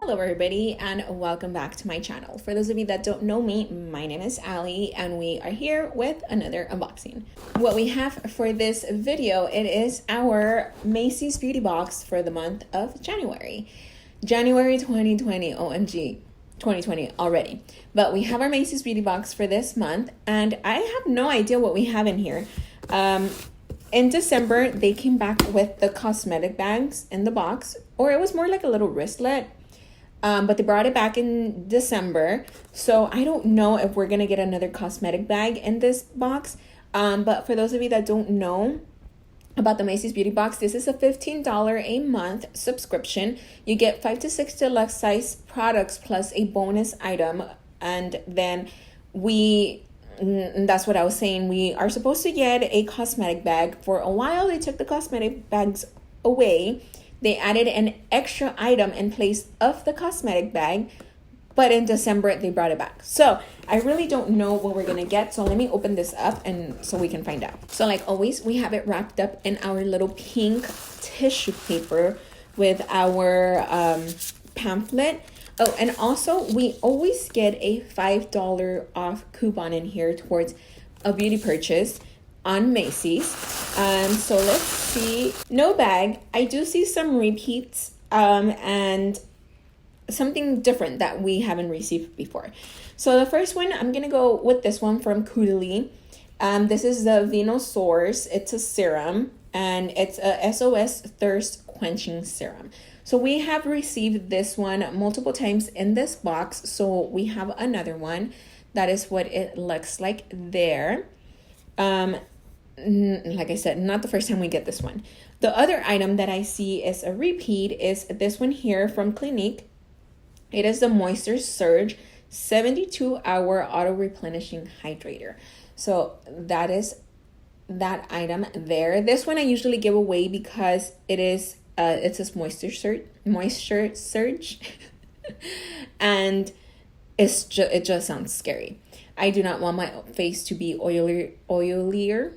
Hello everybody and welcome back to my channel. For those of you that don't know me, my name is Ali and we are here with another unboxing. What we have for this video, it is our Macy's beauty box for the month of January. January 2020, OMG, 2020 already. But we have our Macy's beauty box for this month and I have no idea what we have in here. In December, they came back with the cosmetic bags in the box, or it was more like a little wristlet. But they brought it back in December. So I don't know if we're going to get another cosmetic bag in this box. But for those of you that don't know about the Macy's Beauty Box, this is a $15 a month subscription. You get 5 to 6 deluxe size products plus a bonus item. And then that's what I was saying. We are supposed to get a cosmetic bag. For a while, they took the cosmetic bags away. They added an extra item in place of the cosmetic bag, but in December, they brought it back. So I really don't know what we're going to get. So let me open this up and so we can find out. So like always, we have it wrapped up in our little pink tissue paper with our pamphlet. Oh, and also we always get a $5 off coupon in here towards a beauty purchase on Macy's. So let's see. No bag. I do see some repeats and something different that we haven't received before. So the first one, I'm gonna go with this one from Kudali. This is the Vino Source. It's a serum and it's a SOS thirst quenching serum. So we have received this one multiple times in this box. So we have another one. That is what it looks like there. Like I said, not the first time we get this one. The other item that I see is a repeat is this one here from Clinique. It is the Moisture Surge 72-hour auto replenishing hydrator. So that is that item there. This one I usually give away because it says moisture surge and it just sounds scary. I do not want my face to be oilier,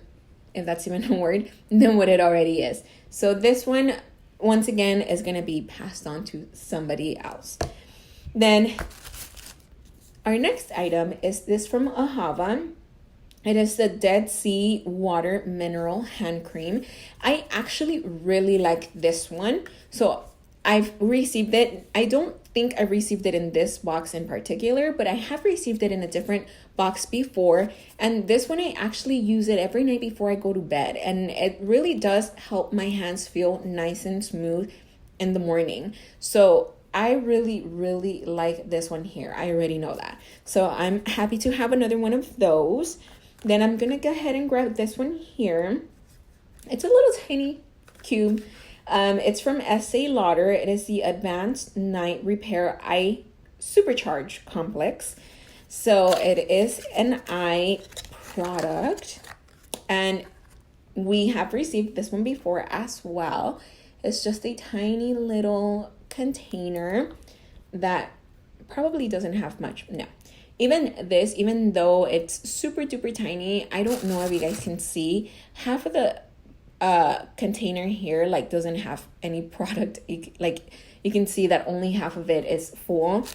if that's even a word, than what it already is. So this one, once again, is going to be passed on to somebody else. Then our next item is this from Ahava. It is the Dead Sea Water Mineral Hand Cream. I actually really like this one. So I've received it. I don't think I received it in this box in particular, but I have received it in a different box before. And this one, I actually use it every night before I go to bed. And it really does help my hands feel nice and smooth in the morning. So I really, really like this one here. I already know that. So I'm happy to have another one of those. Then I'm going to go ahead and grab this one here. It's a little tiny cube. It's from Estee Lauder. It is the Advanced Night Repair Eye Supercharge Complex. So it is an eye product. And we have received this one before as well. It's just a tiny little container that probably doesn't have much. No. Even though it's super duper tiny, I don't know if you guys can see, half of the container here like doesn't have any product. You can see that only half of it is full,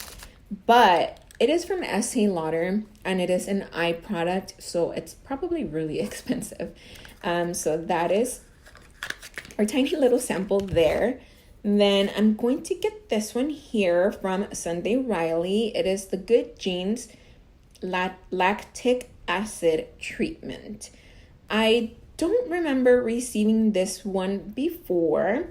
but it is from Estee Lauder and it is an eye product, so it's probably really expensive. So that is our tiny little sample there. Then I'm going to get this one here from Sunday Riley. It is the Good Genes Lactic Acid Treatment. I don't remember receiving this one before.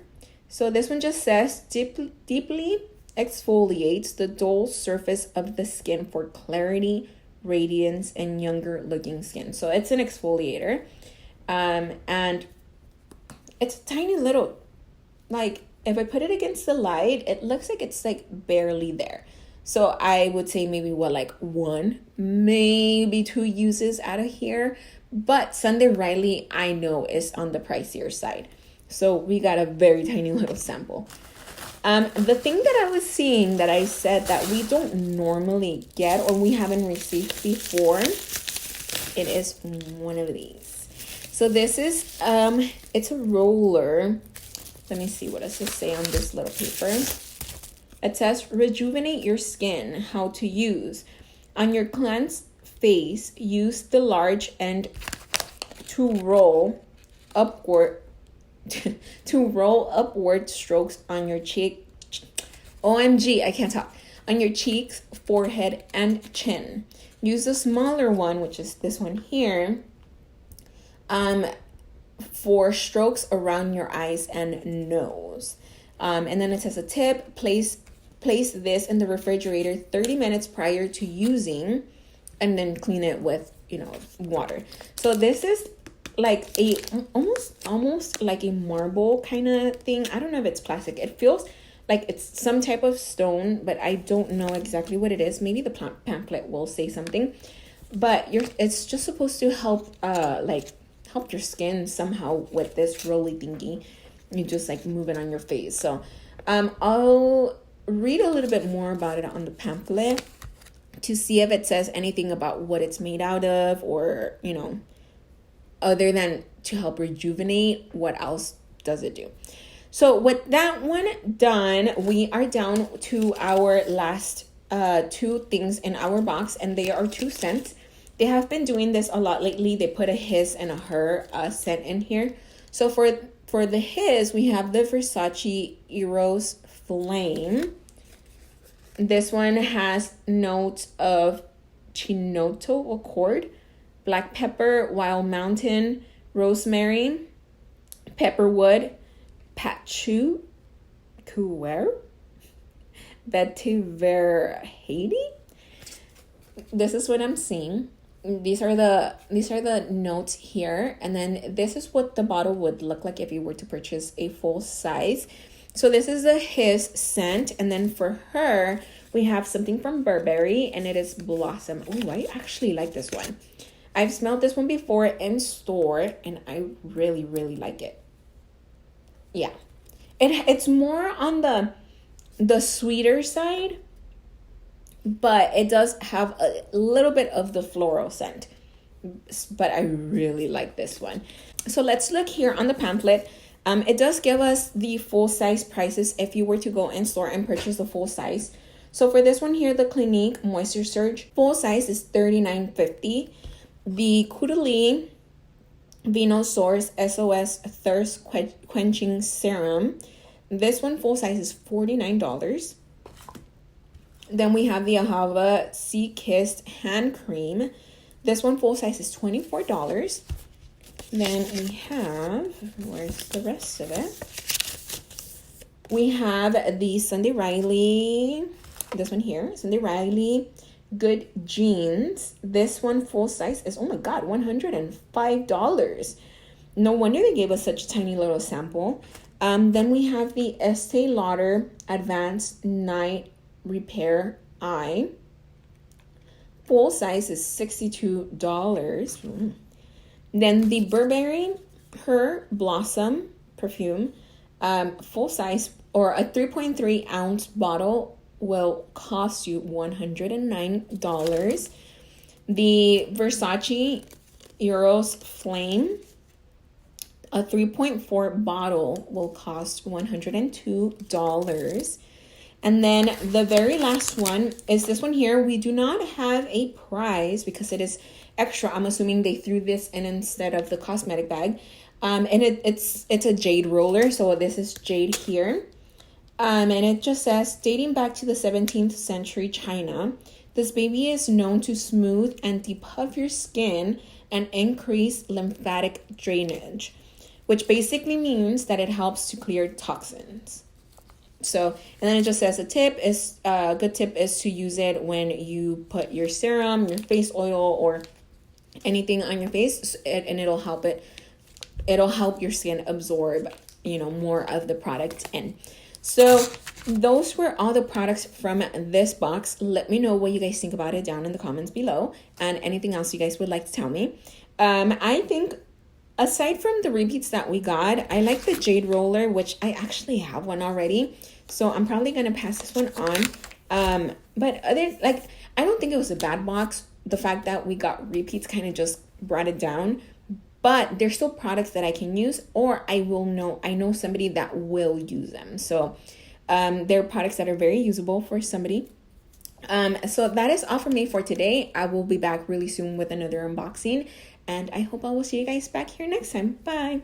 So this one just says deeply exfoliates the dull surface of the skin for clarity, radiance, and younger looking skin. So it's an exfoliator. And it's tiny little, like, if I put it against the light, it looks like it's like barely there. So I would say maybe like 1, maybe 2 uses out of here. But Sunday Riley, I know, is on the pricier side. So we got a very tiny little sample. The thing that I was seeing that I said that we don't normally get or we haven't received before, it is one of these. So this is, it's a roller. Let me see, what does it say on this little paper? It says rejuvenate your skin, how to use. On your cleansed face, use the large end to roll upward to roll upward strokes on your cheek. OMG, I can't talk. On your cheeks, forehead, and chin. Use the smaller one, which is this one here, for strokes around your eyes and nose. And then it says a tip, place this in the refrigerator 30 minutes prior to using, and then clean it with, water. So this is like a almost like a marble kind of thing. I don't know if it's plastic. It feels like it's some type of stone, but I don't know exactly what it is. Maybe the pamphlet will say something. But it's just supposed to help help your skin somehow with this roly thingy. You just like move it on your face. So I'll read a little bit more about it on the pamphlet to see if it says anything about what it's made out of, or other than to help rejuvenate, what else does it do? So with that one done, we are down to our last two things in our box, and they are 2 scents. They have been doing this a lot lately. They put a his and a her scent in here. So for the his, we have the Versace Eros Flame. This one has notes of Chinoto Accord, black pepper, wild mountain, rosemary, pepperwood, patchouli, vetiver Haiti. This is what I'm seeing. These are the notes here, and then this is what the bottle would look like if you were to purchase a full size. So this is his scent, and then for her we have something from Burberry, and it is Blossom. Oh, I actually like this one. I've smelled this one before in store, and I really, really like it. Yeah, it's more on the sweeter side, but it does have a little bit of the floral scent. But I really like this one. So let's look here on the pamphlet. It does give us the full size prices if you were to go in store and purchase the full size. So for this one here, the Clinique Moisture Surge full size is $39.50. The Caudalie Vino Source SOS Thirst Quenching Serum, this one full size is $49. Then we have the Ahava Sea Kissed Hand Cream. This one full size is $24. Then we have, where's the rest of it? We have the Sunday Riley, this one here, Sunday Riley Good Jeans. This one full size is, oh my god, $105. No wonder they gave us such a tiny little sample. Then we have the Estee Lauder Advanced Night Repair Eye. Full size is $62. Then the Burberry Her Blossom perfume, full size, or a 3.3 ounce bottle, will cost you $109. The Versace Eros Flame, a 3.4 bottle, will cost $102. And then the very last one is this one here. We do not have a price because it is extra. I'm assuming they threw this in instead of the cosmetic bag. And it's a jade roller. So this is jade here. And it just says, dating back to the 17th century China, this baby is known to smooth and depuff your skin and increase lymphatic drainage, which basically means that it helps to clear toxins. So, and then it just says a good tip is to use it when you put your serum, your face oil, or anything on your face, and it'll help your skin absorb, more of the product in. So those were all the products from this box. Let me know what you guys think about it down in the comments below, and anything else you guys would like to tell me. I think aside from the repeats that we got, I like the jade roller, which I actually have one already. So I'm probably going to pass this one on. But I don't think it was a bad box. The fact that we got repeats kind of just brought it down. But there's still products that I can use, or I know somebody that will use them. So They're products that are very usable for somebody. So that is all from me for today. I will be back really soon with another unboxing, and I hope I will see you guys back here next time. Bye.